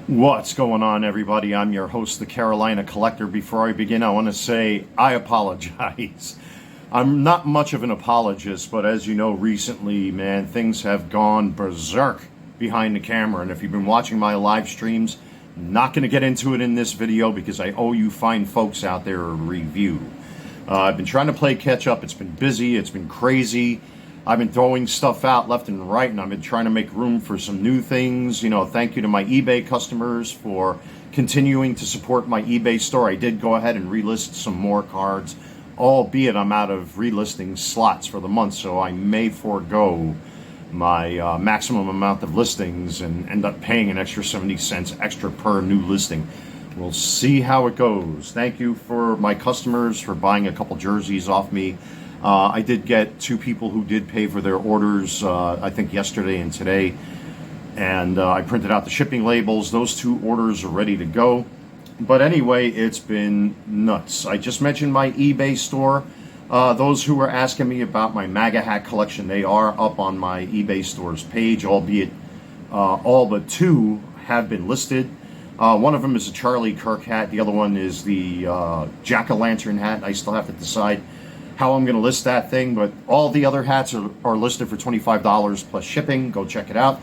What's going on, everybody? I'm your host, the Carolina Collector. Before I begin, I want to say I apologize. I'm not much of an apologist, but as you know, recently, man, things have gone berserk behind the camera. And if you've been watching my live streams, not going to get into it in this video because I owe you fine folks out there a review. I've been trying to play catch up. It's been busy. It's been crazy. I've been throwing stuff out left and right, and I've been trying to make room for some new things. You know, thank you to my eBay customers for continuing to support my eBay store. I did go ahead and relist some more cards, albeit I'm out of relisting slots for the month, so I may forego my maximum amount of listings and end up paying an extra 70 cents extra per new listing. We'll see how it goes. Thank you for my customers for buying a couple jerseys off me. I did get two people who did pay for their orders, I think yesterday and today, and I printed out the shipping labels. Those two orders are ready to go. But anyway, it's been nuts. I just mentioned my eBay store. Those who were asking me about my MAGA hat collection, they are up on my eBay store's page, albeit all but two have been listed. One of them is a Charlie Kirk hat. The other one is the Jack-o'-lantern hat. I still have to decide how I'm going to list that thing, but all the other hats are listed for $25 plus shipping. Go check it out.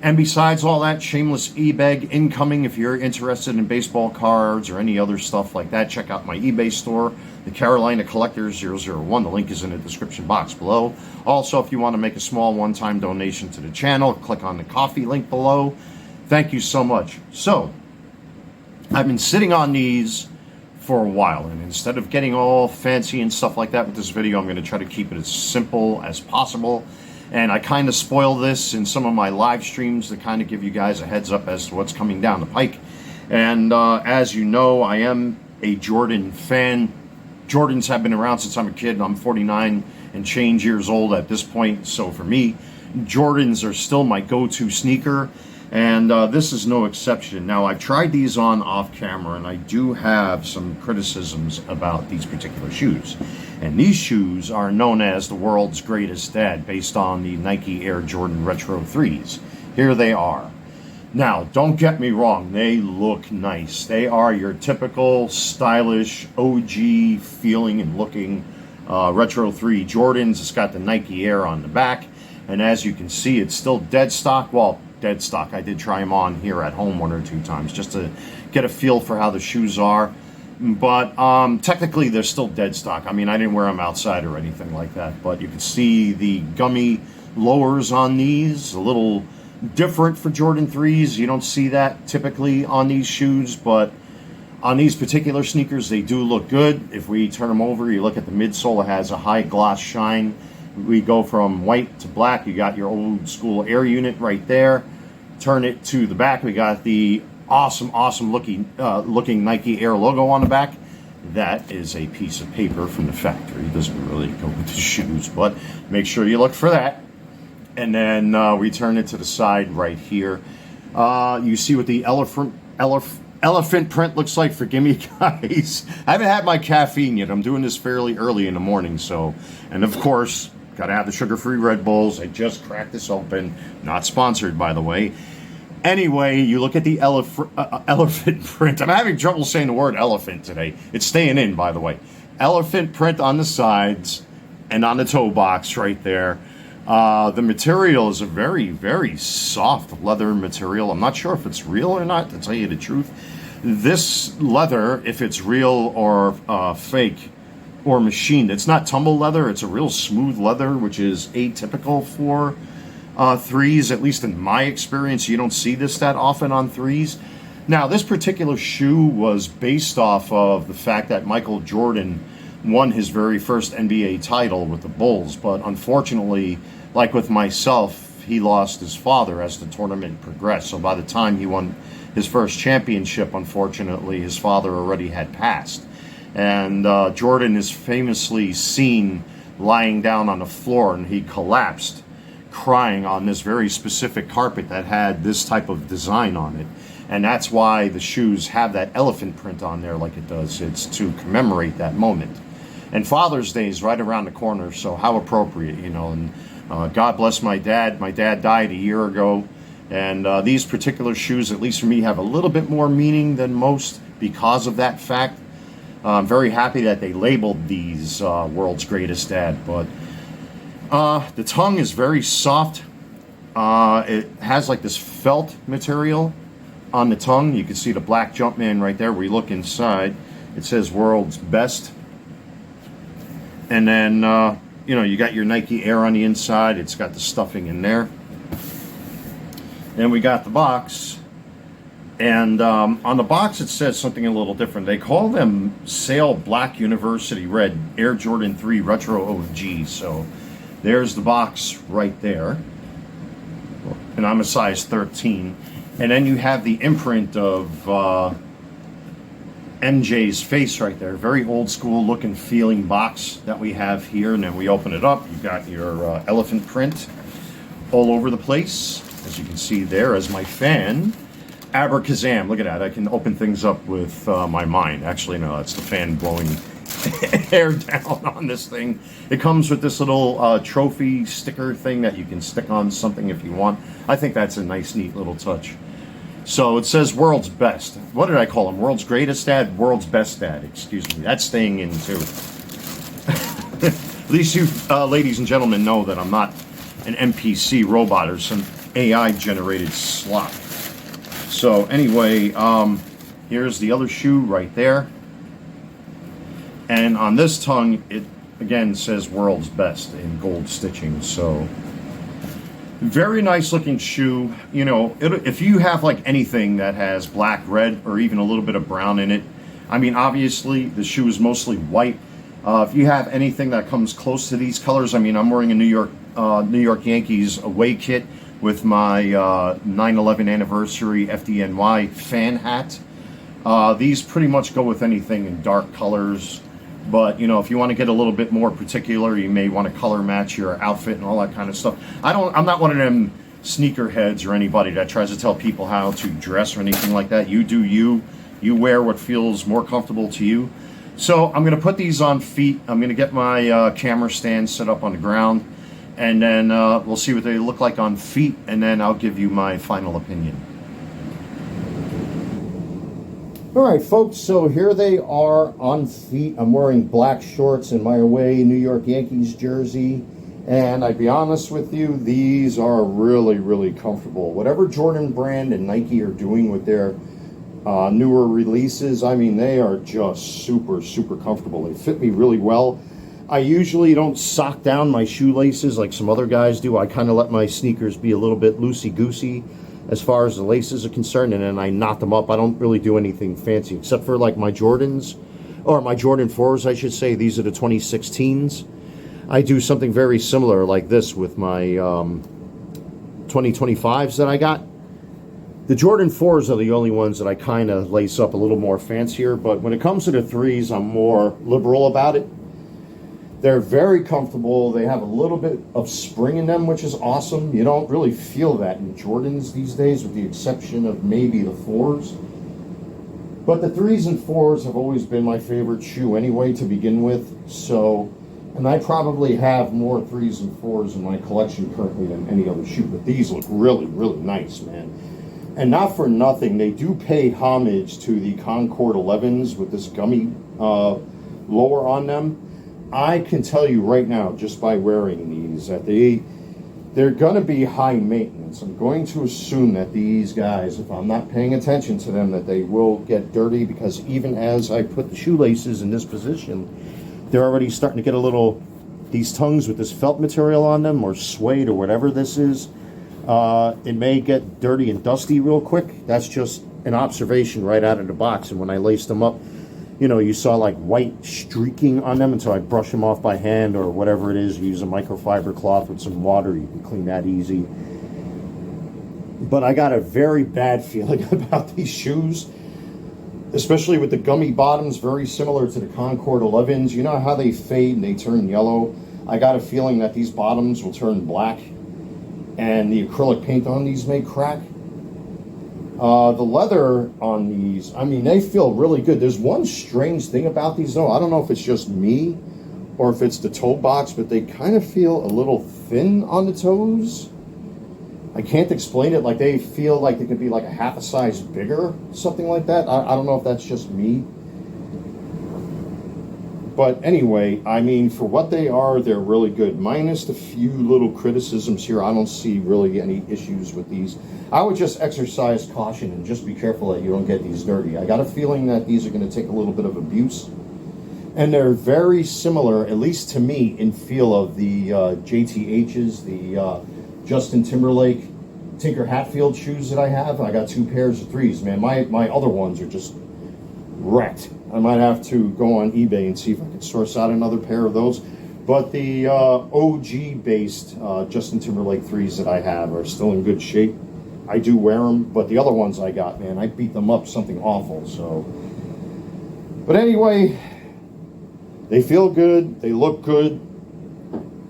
And besides all that, shameless eBay incoming. If you're interested in baseball cards or any other stuff like that, check out my eBay store, the Carolina Collector 001. The link is in the description box below. Also, if you want to make a small one-time donation to the channel, click on the coffee link below. Thank you so much. So, I've been sitting on these for a while, and instead of getting all fancy and stuff like that with this video, I'm going to try to keep it as simple as possible. And I kind of spoil this in some of my live streams to kind of give you guys a heads up as to what's coming down the pike. And as you know, I am a Jordan fan. Jordans have been around since I'm a kid. I'm 49 and change years old at this point, so for me, Jordans are still my go-to sneaker. And this is no exception. Now, I've tried these on off camera, and I do have some criticisms about these particular shoes. And these shoes are known as the world's greatest dad, based on the Nike Air Jordan Retro 3s. Here they are. Now, don't get me wrong, they look nice. They are your typical stylish OG feeling and looking Retro 3 Jordans. It's got the Nike Air on the back, and as you can see, it's still dead stock. Well, dead stock. I did try them on here at home one or two times just to get a feel for how the shoes are, but technically they're still dead stock. I mean, I didn't wear them outside or anything like that, but you can see the gummy lowers on these, a little different for Jordan 3s. You don't see that typically on these shoes, but on these particular sneakers they do look good. If we turn them over, you look at the midsole, it has a high gloss shine. We go from white to black. You got your old school Air unit right there. Turn it to the back. We got the awesome looking Nike Air logo on the back. That is a piece of paper from the factory. It doesn't really go with the shoes, but make sure you look for that. And then we turn it to the side right here. You see what the elephant print looks like. Forgive me, guys. I haven't had my caffeine yet. I'm doing this fairly early in the morning, so, and of course, gotta have the sugar-free Red Bulls. I just cracked this open. Not sponsored, by the way. Anyway, you look at the elephant print. I'm having trouble saying the word elephant today. It's staying in, by the way. Elephant print on the sides and on the toe box right there. The material is a very soft leather material. I'm not sure if it's real or not, to tell you the truth. This leather, if it's real or fake or machined, it's not tumble leather. It's a real smooth leather, which is atypical for 3s, at least in my experience. You don't see this that often on 3s. Now, this particular shoe was based off of the fact that Michael Jordan won his very first NBA title with the Bulls, but unfortunately, like with myself, he lost his father as the tournament progressed. So by the time he won his first championship, unfortunately, his father already had passed. And Jordan is famously seen lying down on the floor, and he collapsed, crying on this very specific carpet that had this type of design on it. And that's why the shoes have that elephant print on there like it does. It's to commemorate that moment. And Father's Day is right around the corner, so how appropriate, you know. And God bless my dad. My dad died a year ago, And these particular shoes, at least for me, have a little bit more meaning than most because of that fact. I'm very happy that they labeled these World's Greatest Dad. But the tongue is very soft. It has like this felt material on the tongue. You can see the black Jumpman right there. We look inside. It says World's Best. And then, you know, you got your Nike Air on the inside. It's got the stuffing in there. Then we got the box. And on the box, it says something a little different. They call them Sail Black University Red Air Jordan 3 Retro OG. So there's the box right there. And I'm a size 13. And then you have the imprint of MJ's face right there. Very old school looking feeling box that we have here. And then we open it up. You got your elephant print all over the place. As you can see there as my fan. Abracazam, look at that. I can open things up with my mind. Actually, no, that's the fan blowing air down on this thing. It comes with this little trophy sticker thing that you can stick on something if you want. I think that's a nice, neat little touch. So it says World's Best. What did I call him? World's Greatest Dad? World's Best Dad, excuse me. That's staying in too. At least you, ladies and gentlemen, know that I'm not an NPC robot or some AI-generated slop. So anyway, here's the other shoe right there. And on this tongue, it again says World's Best in gold stitching. So very nice looking shoe. You know, if you have like anything that has black, red, or even a little bit of brown in it, I mean, obviously the shoe is mostly white. If you have anything that comes close to these colors, I mean, I'm wearing a New York Yankees away kit with my 9/11 anniversary FDNY fan hat. These pretty much go with anything in dark colors. But, you know, if you want to get a little bit more particular, you may want to color match your outfit and all that kind of stuff. I'm not one of them sneakerheads or anybody that tries to tell people how to dress or anything like that. You do you. You wear what feels more comfortable to you. So I'm going to put these on feet. I'm going to get my camera stand set up on the ground. And then we'll see what they look like on feet, and then I'll give you my final opinion. All right, folks, so here they are on feet. I'm wearing black shorts in my away New York Yankees jersey. And I'd be honest with you, these are really, really comfortable. Whatever Jordan Brand and Nike are doing with their newer releases, I mean, they are just super, super comfortable. They fit me really well. I usually don't sock down my shoelaces like some other guys do. I kind of let my sneakers be a little bit loosey-goosey as far as the laces are concerned, and then I knot them up. I don't really do anything fancy, except for like my Jordans, or my Jordan 4s, I should say. These are the 2016s. I do something very similar like this with my 2025s that I got. The Jordan 4s are the only ones that I kind of lace up a little more fancier, but when it comes to the 3s, I'm more liberal about it. They're very comfortable. They have a little bit of spring in them, which is awesome. You don't really feel that in Jordans these days, with the exception of maybe the 4s. But the 3s and 4s have always been my favorite shoe anyway to begin with. So, and I probably have more 3s and 4s in my collection currently than any other shoe. But these look really, really nice, man. And not for nothing, they do pay homage to the Concord 11s with this gummy lower on them. I can tell you right now, just by wearing these, that they're going to be high maintenance. I'm going to assume that these guys, if I'm not paying attention to them, that they will get dirty, because even as I put the shoelaces in this position, they're already starting to get a little, these tongues with this felt material on them, or suede, or whatever this is. It may get dirty and dusty real quick. That's just an observation right out of the box. And when I laced them up, you know, you saw like white streaking on them, until I brush them off by hand or whatever it is. You use a microfiber cloth with some water, you can clean that easy. But I got a very bad feeling about these shoes, especially with the gummy bottoms, very similar to the Concord 11s. You know how they fade and they turn yellow? I got a feeling that these bottoms will turn black, and the acrylic paint on these may crack. The leather on these, I mean, they feel really good. There's one strange thing about these, though. I don't know if it's just me or if it's the toe box, but they kind of feel a little thin on the toes. I can't explain it. Like, they feel like they could be like a half a size bigger, something like that. I don't know if that's just me. But anyway, I mean, for what they are, they're really good. Minus the few little criticisms here, I don't see really any issues with these. I would just exercise caution and just be careful that you don't get these dirty. I got a feeling that these are going to take a little bit of abuse. And they're very similar, at least to me, in feel of the JTHs, the Justin Timberlake Tinker Hatfield shoes that I have. I got 2 pairs of 3s, man. My other ones are just wrecked. I might have to go on eBay and see if I can source out another pair of those. But the OG-based Justin Timberlake 3s that I have are still in good shape. I do wear them, but the other ones I got, man, I beat them up something awful. So, but anyway, they feel good. They look good.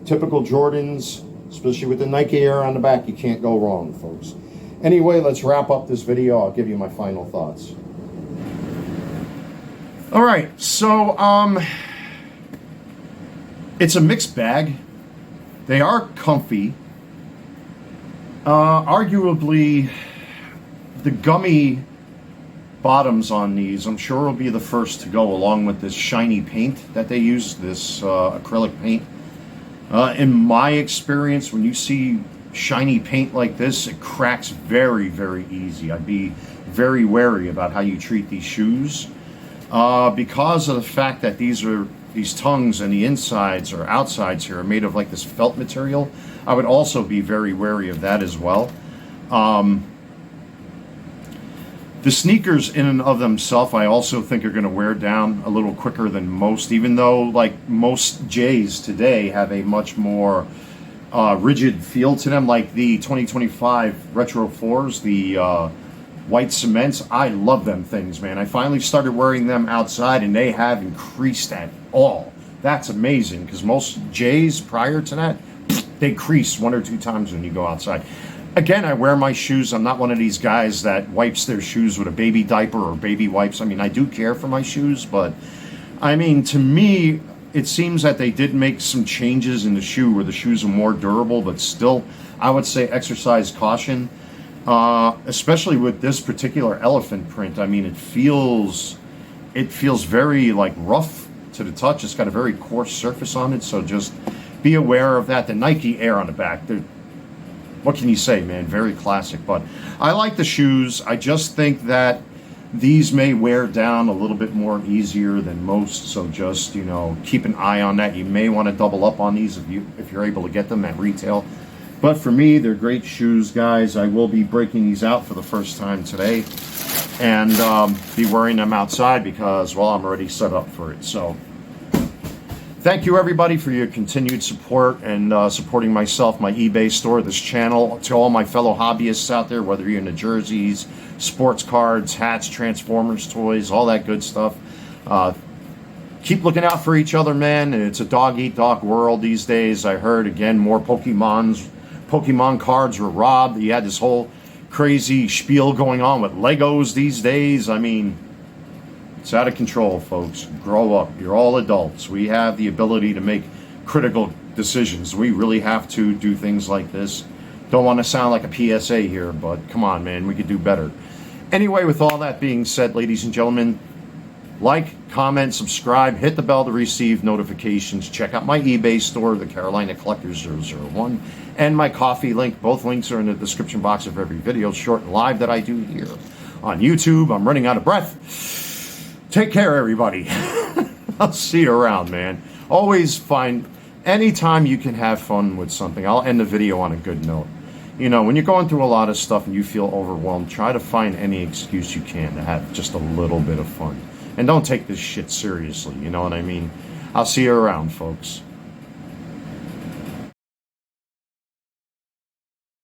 Typical Jordans, especially with the Nike Air on the back. You can't go wrong, folks. Anyway, let's wrap up this video. I'll give you my final thoughts. All right, so it's a mixed bag. They are comfy. Arguably, the gummy bottoms on these, I'm sure, will be the first to go, along with this shiny paint that they use, this acrylic paint. In my experience, when you see shiny paint like this, it cracks very, very easy. I'd be very wary about how you treat these shoes. Because of the fact that these tongues and the insides or outsides here are made of like this felt material, I would also be very wary of that as well. The sneakers in and of themselves, I also think are going to wear down a little quicker than most, even though like most J's today have a much more rigid feel to them, like the 2025 Retro 4s, the white cements. I love them things, man. I finally started wearing them outside and they have increased at all. That's amazing, because most J's prior to that, they crease 1 or 2 times when you go outside. Again, I wear my shoes. I'm not one of these guys that wipes their shoes with a baby diaper or baby wipes. I mean, I do care for my shoes, but I mean, to me, it seems that they did make some changes in the shoe where the shoes are more durable, but still, I would say exercise caution. Especially with this particular elephant print. I mean, it feels very like rough to the touch. It's got a very coarse surface on it, so just be aware of that. The Nike Air on the back, what can you say, man? Very classic. But I like the shoes. I just think that these may wear down a little bit more easier than most, so just, you know, keep an eye on that. You may want to double up on these if you're able to get them at retail. But for me, they're great shoes, guys. I will be breaking these out for the first time today and be wearing them outside because, well, I'm already set up for it. So thank you, everybody, for your continued support and supporting myself, my eBay store, this channel. To all my fellow hobbyists out there, whether you're into jerseys, sports cards, hats, Transformers toys, all that good stuff. Keep looking out for each other, man. It's a dog-eat-dog world these days. I heard, again, more Pokemon cards were robbed. You had this whole crazy spiel going on with Legos these days. I mean, it's out of control, folks. Grow up. You're all adults. We have the ability to make critical decisions. We really have to do things like this. Don't want to sound like a PSA here, but come on, man. We could do better. Anyway, with all that being said, ladies and gentlemen, like, comment, subscribe, hit the bell to receive notifications. Check out my eBay store, the Carolina Collector 001, and my Ko-fi link. Both links are in the description box of every video, short and live, that I do here on YouTube. I'm running out of breath. Take care, everybody. I'll see you around, man. Always find, anytime you can have fun with something, I'll end the video on a good note. You know, when you're going through a lot of stuff and you feel overwhelmed, try to find any excuse you can to have just a little bit of fun. And don't take this shit seriously, you know what I mean? I'll see you around, folks.